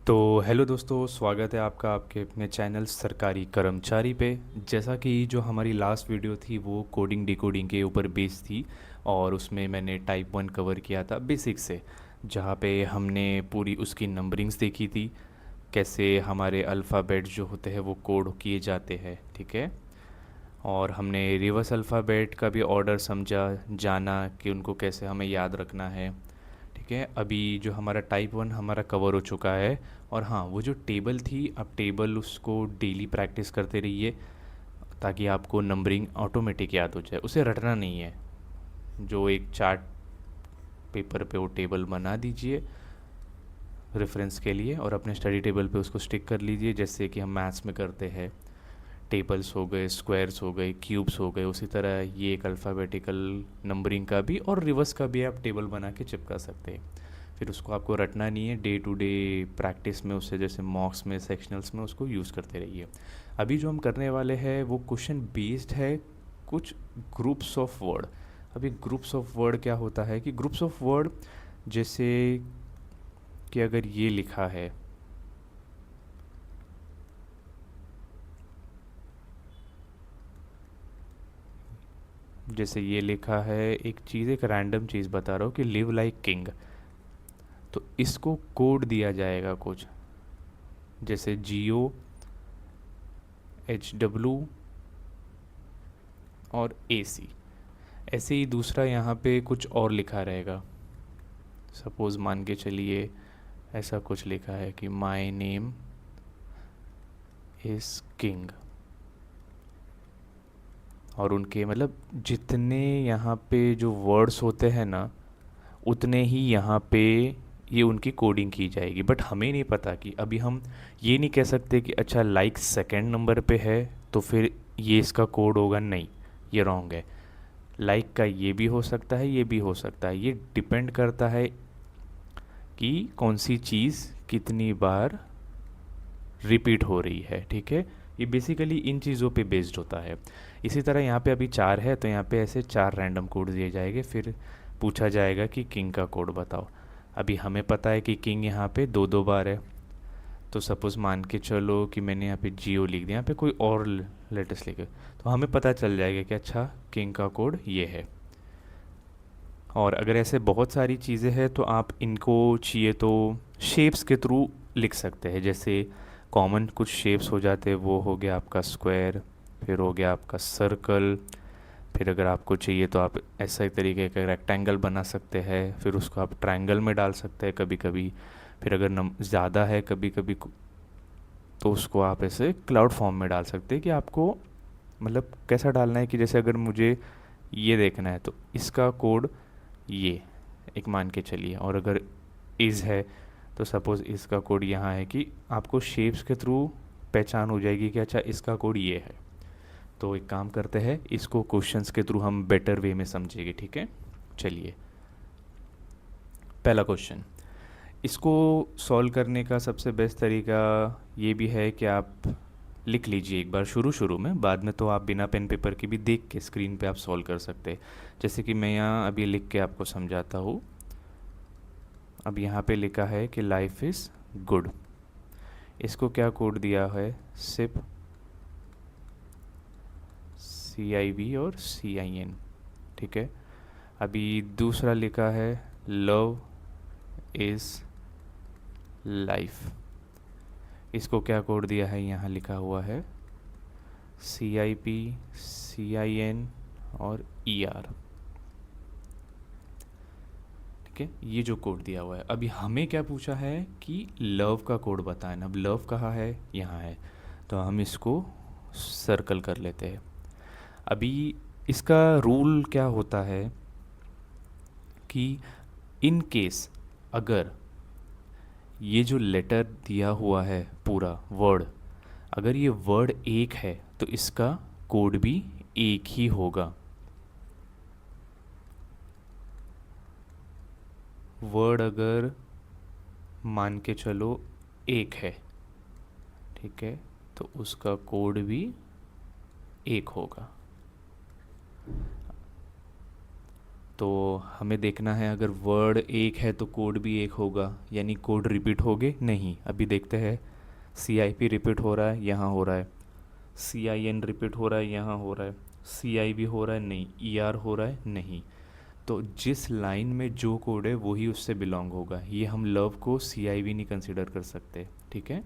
तो हेलो दोस्तों, स्वागत है आपका आपके अपने चैनल सरकारी कर्मचारी पे। जैसा कि जो हमारी लास्ट वीडियो थी वो कोडिंग डिकोडिंग के ऊपर बेस्ड थी और उसमें मैंने टाइप 1 कवर किया था बेसिक से, जहाँ पे हमने पूरी उसकी नंबरिंग्स देखी थी, कैसे हमारे अल्फ़ाबेट जो होते हैं वो कोड किए जाते हैं, ठीक है। और हमने रिवर्स अल्फ़ाबेट का भी ऑर्डर समझा, जाना कि उनको कैसे हमें याद रखना है, ठीक है। अभी जो हमारा टाइप 1 हमारा कवर हो चुका है। और हाँ, वो जो टेबल थी, आप टेबल उसको डेली प्रैक्टिस करते रहिए ताकि आपको नंबरिंग ऑटोमेटिक याद हो जाए, उसे रटना नहीं है। जो एक चार्ट पेपर पे वो टेबल बना दीजिए रेफरेंस के लिए और अपने स्टडी टेबल पे उसको स्टिक कर लीजिए, जैसे कि हम मैथ्स में करते हैं। टेबल्स हो गए, स्क्वायर्स हो गए, क्यूब्स हो गए, उसी तरह ये एक अल्फ़ाबेटिकल नंबरिंग का भी और रिवर्स का भी आप टेबल बना के चिपका सकते हैं। फिर उसको आपको रटना नहीं है, डे टू डे प्रैक्टिस में उससे, जैसे मॉक्स में, सेक्शनल्स में उसको यूज़ करते रहिए। अभी जो हम करने वाले हैं वो क्वेश्चन बेस्ड है कुछ ग्रुप्स ऑफ वर्ड। अभी ग्रुप्स ऑफ वर्ड क्या होता है कि ग्रुप्स ऑफ वर्ड, जैसे कि अगर ये लिखा है, जैसे ये लिखा है एक चीज़, एक रैंडम चीज़ बता रहा हूँ कि लिव लाइक किंग, तो इसको कोड दिया जाएगा कुछ, जैसे GOHW और AC। ऐसे ही दूसरा यहाँ पे कुछ और लिखा रहेगा। सपोज़ मान के चलिए ऐसा कुछ लिखा है कि माई नेम इज़ किंग, और उनके मतलब जितने यहाँ पे जो वर्ड्स होते हैं ना, उतने ही यहाँ पे ये उनकी कोडिंग की जाएगी। बट हमें नहीं पता कि अभी हम ये नहीं कह सकते कि अच्छा लाइक सेकंड नंबर पे है तो फिर ये इसका कोड होगा, नहीं, ये रॉन्ग है। लाइक का ये भी हो सकता है, ये भी हो सकता है, ये डिपेंड करता है कि कौन सी चीज़ कितनी बार रिपीट हो रही है, ठीक है। ये बेसिकली इन चीज़ों पे बेस्ड होता है। इसी तरह यहाँ पे अभी 4 है तो यहाँ पे ऐसे 4 रैंडम कोड दिए जाएंगे, फिर पूछा जाएगा कि किंग का कोड बताओ। अभी हमें पता है कि किंग यहाँ पे दो दो बार है, तो सपोज़ मान के चलो कि मैंने यहाँ पे जियो लिख दिया, यहाँ पे कोई और लेटेस्ट लिखे, तो हमें पता चल जाएगा कि अच्छा किंग का कोड ये है। और अगर ऐसे बहुत सारी चीज़ें हैं तो आप इनको चाहिए तो शेप्स के थ्रू लिख सकते हैं। जैसे कॉमन कुछ शेप्स हो जाते हैं, वो हो गया आपका स्क्वायर, फिर हो गया आपका सर्कल, फिर अगर आपको चाहिए तो आप ऐसा एक तरीके का रेक्टेंगल बना सकते हैं, फिर उसको आप ट्रायंगल में डाल सकते हैं कभी कभी। फिर अगर नम ज़्यादा है कभी कभी तो उसको आप ऐसे क्लाउड फॉर्म में डाल सकते हैं कि आपको मतलब कैसा डालना है, कि जैसे अगर मुझे ये देखना है तो इसका कोड ये एक मान के चलिए, और अगर इज़ है तो सपोज़ इसका कोड यहाँ है, कि आपको शेप्स के थ्रू पहचान हो जाएगी कि अच्छा इसका कोड ये है। तो एक काम करते हैं, इसको क्वेश्चंस के थ्रू हम बेटर वे में समझेंगे, ठीक है। चलिए, पहला क्वेश्चन, इसको सॉल्व करने का सबसे बेस्ट तरीका ये भी है कि आप लिख लीजिए एक बार शुरू शुरू में, बाद में तो आप बिना पेन पेपर के भी देख के स्क्रीन पे आप सॉल्व कर सकते हैं। जैसे कि मैं यहाँ अभी लिख के आपको समझाता हूँ। अब यहाँ पे लिखा है कि लाइफ इज़ गुड, इसको क्या कोड दिया है, सिप CIV और CIN, ठीक है। अभी दूसरा लिखा है लव इज़ लाइफ, इसको क्या कोड दिया है, यहाँ लिखा हुआ है CIP CIN और ER, ठीक है। ये जो कोड दिया हुआ है, अभी हमें क्या पूछा है कि लव का कोड बताएं। अब लव कहाँ है, यहाँ है, तो हम इसको सर्कल कर लेते हैं। अभी इसका रूल क्या होता है कि इन केस अगर ये जो लेटर दिया हुआ है पूरा वर्ड, अगर ये वर्ड एक है तो इसका कोड भी एक ही होगा। वर्ड अगर मान के चलो एक है, ठीक है, तो उसका कोड भी एक होगा। तो हमें देखना है अगर वर्ड एक है तो कोड भी एक होगा, यानी कोड रिपीट होगे नहीं। अभी देखते हैं, CIP रिपीट हो रहा है, यहाँ हो रहा है, CIN रिपीट हो रहा है, यहाँ हो रहा है, CIB हो रहा है नहीं, ER हो रहा है नहीं। तो जिस लाइन में जो कोड है वही उससे बिलोंग होगा। ये हम लव को CIB नहीं कंसिडर कर सकते, ठीक है,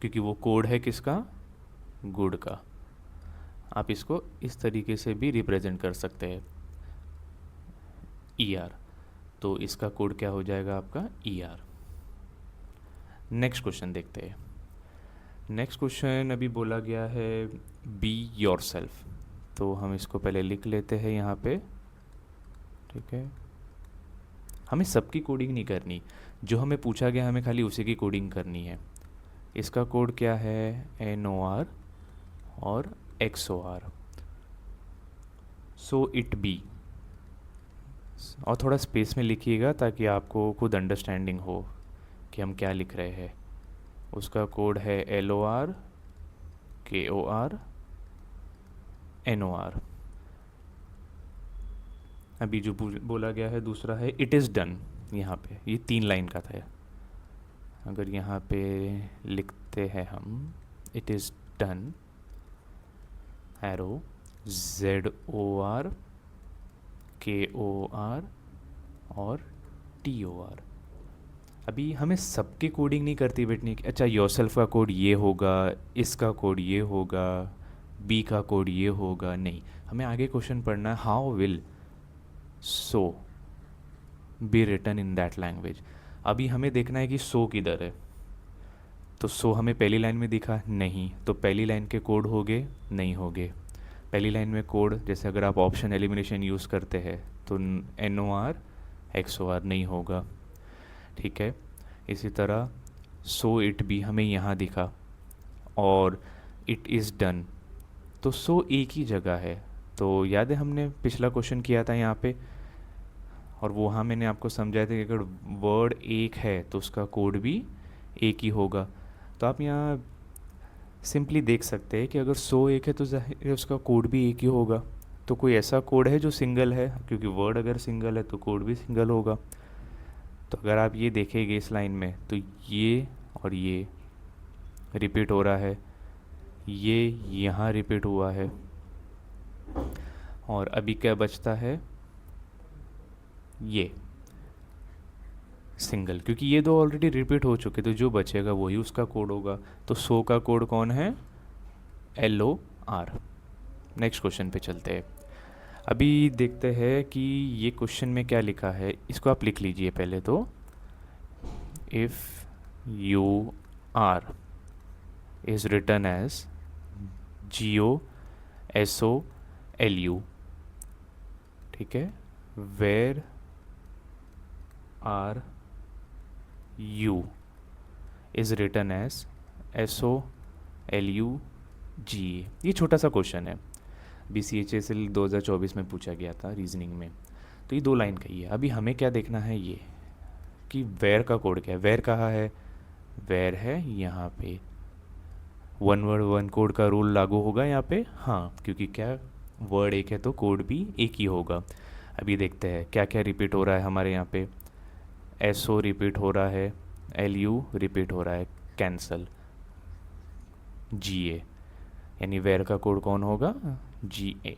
क्योंकि वो कोड है किसका, गुड का। आप इसको इस तरीके से भी रिप्रेजेंट कर सकते हैं, ER। तो इसका कोड क्या हो जाएगा आपका, ER। नेक्स्ट क्वेश्चन देखते हैं। नेक्स्ट क्वेश्चन अभी बोला गया है बी योर सेल्फ। तो हम इसको पहले लिख लेते हैं यहाँ पे, ठीक है। हमें सबकी कोडिंग नहीं करनी, जो हमें पूछा गया हमें खाली उसी की कोडिंग करनी है। इसका कोड क्या है, NOR और XOR। सो इट बी, और थोड़ा स्पेस में लिखिएगा ताकि आपको खुद अंडरस्टैंडिंग हो कि हम क्या लिख रहे हैं। उसका कोड है LOR KOR NOR। अभी जो बोला गया है दूसरा है इट इज़ डन। यहाँ पे ये 3 लाइन का था, अगर यहाँ पे लिखते हैं हम it is done, arrow ZOR KOR और TOR। अभी हमें सबकी कोडिंग नहीं करती बैठनी कि अच्छा योरसेल्फ का कोड ये होगा, इसका कोड ये होगा, बी का कोड ये होगा, नहीं। हमें आगे क्वेश्चन पढ़ना है, how will so be written in that language. अभी हमें देखना है कि सो किधर है। तो सो हमें पहली लाइन में दिखा नहीं, तो पहली लाइन के कोड होंगे नहीं होंगे। पहली लाइन में कोड, जैसे अगर आप ऑप्शन एलिमिनेशन यूज़ करते हैं तो NOR XOR नहीं होगा, ठीक है। इसी तरह सो इट भी हमें यहाँ दिखा, और इट इज़ डन, तो सो एक ही जगह है। तो याद है हमने पिछला क्वेश्चन किया था यहाँ पे, और वहाँ मैंने आपको समझाया था कि अगर वर्ड एक है तो उसका कोड भी एक ही होगा। तो आप यहाँ सिंपली देख सकते हैं कि अगर सो एक है तो जाहिर है उसका कोड भी एक ही होगा। तो कोई ऐसा कोड है जो सिंगल है, क्योंकि वर्ड अगर सिंगल है तो कोड भी सिंगल होगा। तो अगर आप ये देखेंगे इस लाइन में, तो ये और ये रिपीट हो रहा है, ये यहाँ रिपीट हुआ है, और अभी क्या बचता है, ये सिंगल, क्योंकि ये दो ऑलरेडी रिपीट हो चुके, तो जो बचेगा वही उसका कोड होगा। तो सो का कोड कौन है, LOR। नेक्स्ट क्वेश्चन पे चलते हैं। अभी देखते हैं कि ये क्वेश्चन में क्या लिखा है, इसको आप लिख लीजिए पहले तो। If UR is written as GOSOLU, ठीक है। Where are you is written as SOLUGA। ये छोटा सा क्वेश्चन है, BCHSL 2024 में पूछा गया था रीजनिंग में। तो ये 2 लाइन का ही है। अभी हमें क्या देखना है, ये कि वेयर का कोड क्या है। वेयर कहाँ है, वेयर है यहाँ पे। वन वर्ड वन कोड का रूल लागू होगा यहाँ पे, हाँ, क्योंकि क्या वर्ड एक है तो कोड भी एक ही होगा। अभी देखते हैं क्या क्या रिपीट हो रहा है हमारे यहाँ पे। SO रिपीट हो रहा है, LU रिपीट हो रहा है, कैंसल, GA, यानी वेयर का कोड कौन होगा, GA,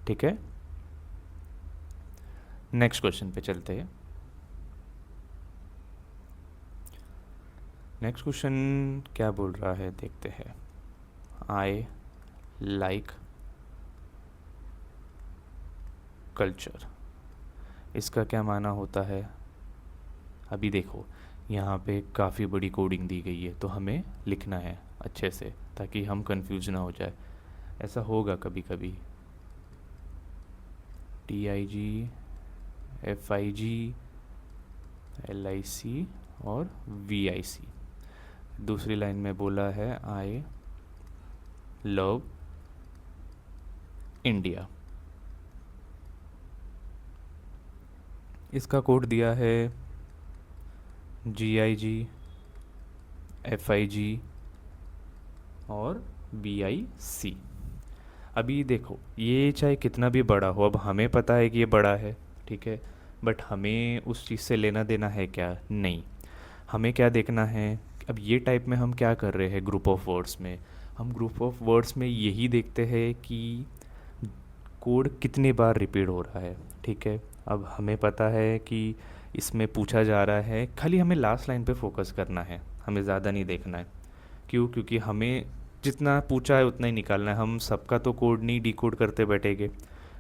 ठीक है। नेक्स्ट क्वेश्चन पे चलते हैं। नेक्स्ट क्वेश्चन क्या बोल रहा है देखते हैं। आई लाइक कल्चर, इसका क्या माना होता है। अभी देखो यहाँ पे काफ़ी बड़ी कोडिंग दी गई है, तो हमें लिखना है अच्छे से ताकि हम कंफ्यूज ना हो जाए। ऐसा होगा कभी कभी, TIG FIG LIC और VIC। दूसरी लाइन में बोला है आई लव इंडिया, इसका कोड दिया है GIG FIG और BIC। अभी देखो ये चाहे कितना भी बड़ा हो, अब हमें पता है कि ये बड़ा है, ठीक है, बट हमें उस चीज़ से लेना देना है क्या? नहीं। हमें क्या देखना है? अब ये टाइप में हम क्या कर रहे हैं ग्रुप ऑफ वर्ड्स में, हम ग्रुप ऑफ वर्ड्स में यही देखते हैं कि कोड कितने बार रिपीट हो रहा है, ठीक है। अब हमें पता है कि इसमें पूछा जा रहा है, खाली हमें लास्ट लाइन पे फोकस करना है, हमें ज़्यादा नहीं देखना है। क्यों? क्योंकि हमें जितना पूछा है उतना ही निकालना है, हम सबका तो कोड नहीं डिकोड करते बैठेंगे।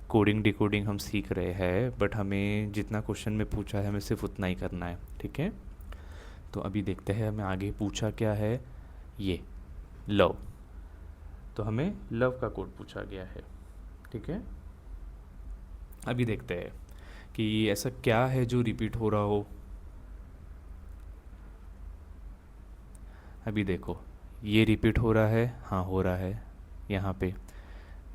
कोडिंग डिकोडिंग हम सीख रहे हैं, बट हमें जितना क्वेश्चन में पूछा है हमें सिर्फ उतना ही करना है, ठीक है। तो अभी देखते हैं हमें आगे पूछा क्या है, ये लव। तो हमें लव का कोड पूछा गया है, ठीक है। अभी देखते हैं कि ऐसा क्या है जो रिपीट हो रहा हो। अभी देखो ये रिपीट हो रहा है, हाँ हो रहा है। यहाँ पे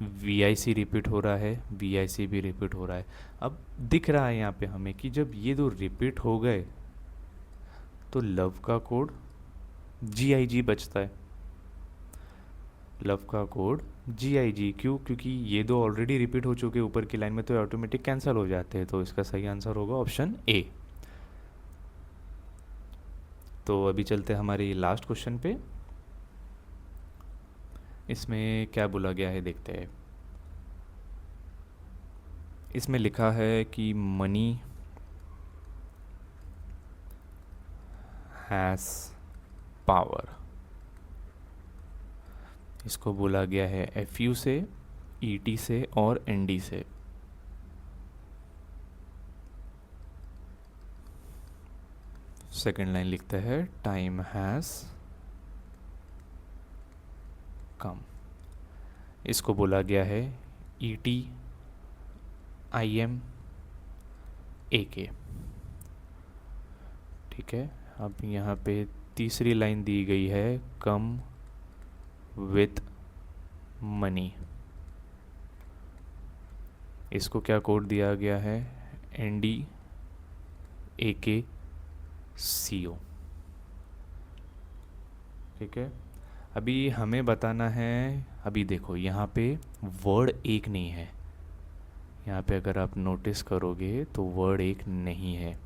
वी आई सी रिपीट हो रहा है, वी आई सी भी रिपीट हो रहा है। अब दिख रहा है यहाँ पे हमें कि जब ये दो रिपीट हो गए तो लव का कोड जी आई जी बचता है। लव का कोड जी आई जी, क्यों? क्योंकि ये दो ऑलरेडी रिपीट हो चुके ऊपर की लाइन में, तो ऑटोमेटिक कैंसिल हो जाते हैं। तो इसका सही आंसर होगा ऑप्शन ए। तो अभी चलते हैं हमारी लास्ट क्वेश्चन पे। इसमें क्या बोला गया है देखते हैं। इसमें लिखा है कि मनी हैज़ पावर। इसको बोला गया है एफ यू से, ई टी से और एन डी से। सेकेंड लाइन लिखते हैं टाइम हैज़ कम। इसको बोला गया है E T I M A के, ठीक है। अब यहाँ पे तीसरी लाइन दी गई है कम विथ मनी। इसको क्या कोड दिया गया है? एन डी ए के सी ओ, ठीक है। अभी हमें बताना है, अभी देखो यहाँ पे वर्ड एक नहीं है। यहाँ पे अगर आप नोटिस करोगे तो वर्ड एक नहीं है,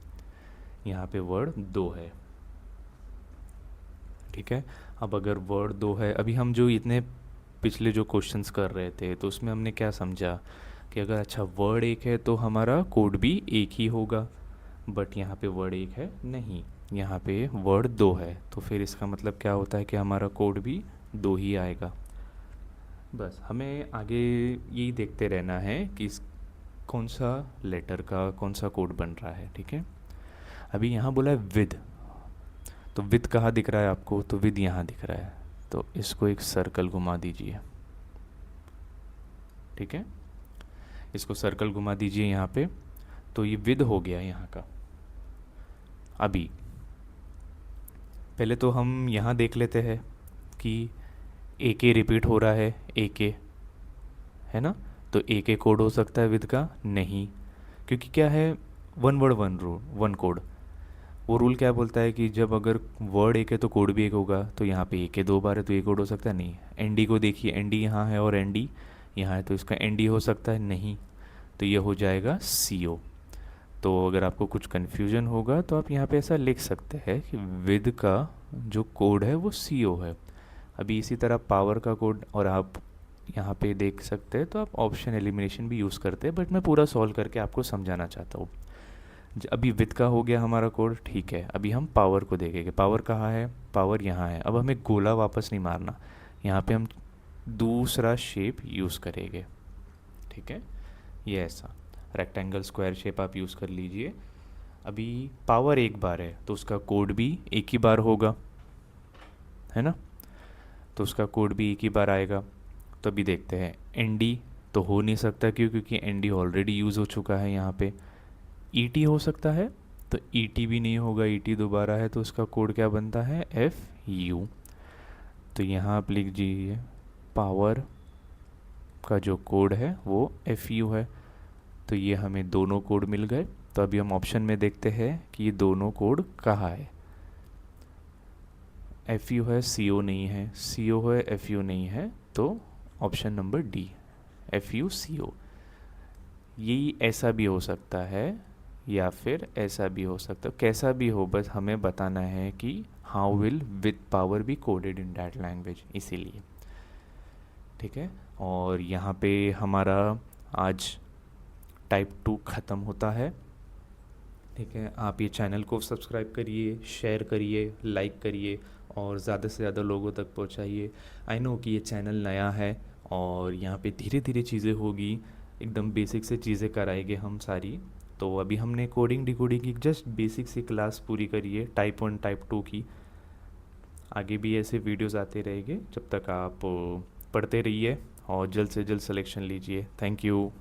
यहाँ पे वर्ड दो है, ठीक है। अब अगर वर्ड दो है, अभी हम जो इतने पिछले जो क्वेश्चंस कर रहे थे तो उसमें हमने क्या समझा कि अगर अच्छा वर्ड एक है तो हमारा कोड भी एक ही होगा, बट यहाँ पे वर्ड एक है नहीं, यहाँ पे वर्ड दो है। तो फिर इसका मतलब क्या होता है कि हमारा कोड भी दो ही आएगा। बस हमें आगे यही देखते रहना है कि कौन सा लेटर का कौन सा कोड बन रहा है, ठीक है। अभी यहाँ बोला है विद, तो विद कहाँ दिख रहा है आपको? तो विद यहाँ दिख रहा है, तो इसको एक सर्कल घुमा दीजिए, ठीक है। इसको सर्कल घुमा दीजिए यहाँ पे, तो ये विद हो गया यहाँ का। अभी पहले तो हम यहाँ देख लेते हैं कि ए के रिपीट हो रहा है, ए के है ना, तो ए के कोड हो सकता है विद का? नहीं, क्योंकि क्या है, one word one rule one code. वो रूल क्या बोलता है कि जब अगर वर्ड एक है तो कोड भी एक होगा, तो यहाँ पे एक है दो बार है तो ये कोड हो सकता है नहीं। एन डी को देखिए, एन डी यहाँ है और एन डी यहाँ है, तो इसका एन डी हो सकता है नहीं, तो ये हो जाएगा सी ओ। तो अगर आपको कुछ कन्फ्यूजन होगा तो आप यहाँ पे ऐसा लिख सकते हैं कि विद का जो कोड है वो सी ओ है। अभी इसी तरह पावर का कोड और आप यहाँ पे देख सकते हैं, तो आप ऑप्शन एलिमिनेशन भी यूज़ करते हैं, बट मैं पूरा सॉल्व करके आपको समझाना चाहता हूँ। अभी विद का हो गया हमारा कोड, ठीक है। अभी हम पावर को देखेंगे, पावर कहाँ है? पावर यहाँ है। अब हमें गोला वापस नहीं मारना, यहाँ पे हम दूसरा शेप यूज़ करेंगे, ठीक है। ये ऐसा रेक्टेंगल स्क्वायर शेप आप यूज़ कर लीजिए। अभी पावर एक बार है तो उसका कोड भी एक ही बार होगा, है ना, तो उसका कोड भी एक ही बार आएगा। तो अभी देखते हैं एन डी तो हो नहीं सकता, क्यों? क्योंकि एन डी ऑलरेडी यूज़ हो चुका है यहाँ पे। ई टी हो सकता है, तो ई टी भी नहीं होगा, ई टी दोबारा है, तो उसका कोड क्या बनता है? F you. तो यहाँ आप लिख दीजिए पावर का जो कोड है वो एफ यू है। तो ये हमें दोनों कोड मिल गए। तो अभी हम ऑप्शन में देखते हैं कि ये दोनों कोड कहाँ है। एफ यू है, सी ओ नहीं है, सी ओ है, एफ यू नहीं है, तो ऑप्शन नंबर डी FUCO। यही ऐसा भी हो सकता है या फिर ऐसा भी हो सकता है, कैसा भी हो, बस हमें बताना है कि how will with power be coded in that language, इसीलिए। ठीक है, और यहाँ पे हमारा आज टाइप 2 ख़त्म होता है। ठीक है, आप ये चैनल को सब्सक्राइब करिए, शेयर करिए, लाइक करिए और ज़्यादा से ज़्यादा लोगों तक पहुँचाइए। आई नो कि ये चैनल नया है और यहाँ पे धीरे धीरे चीज़ें होगी, एकदम बेसिक से चीज़ें कराएंगे हम सारी। तो अभी हमने कोडिंग डिकोडिंग की जस्ट बेसिक सी क्लास पूरी करी है, टाइप 1 टाइप 2 की। आगे भी ऐसे वीडियोस आते रहेंगे, जब तक आप पढ़ते रहिए और जल्द से जल्द सिलेक्शन लीजिए। Thank you.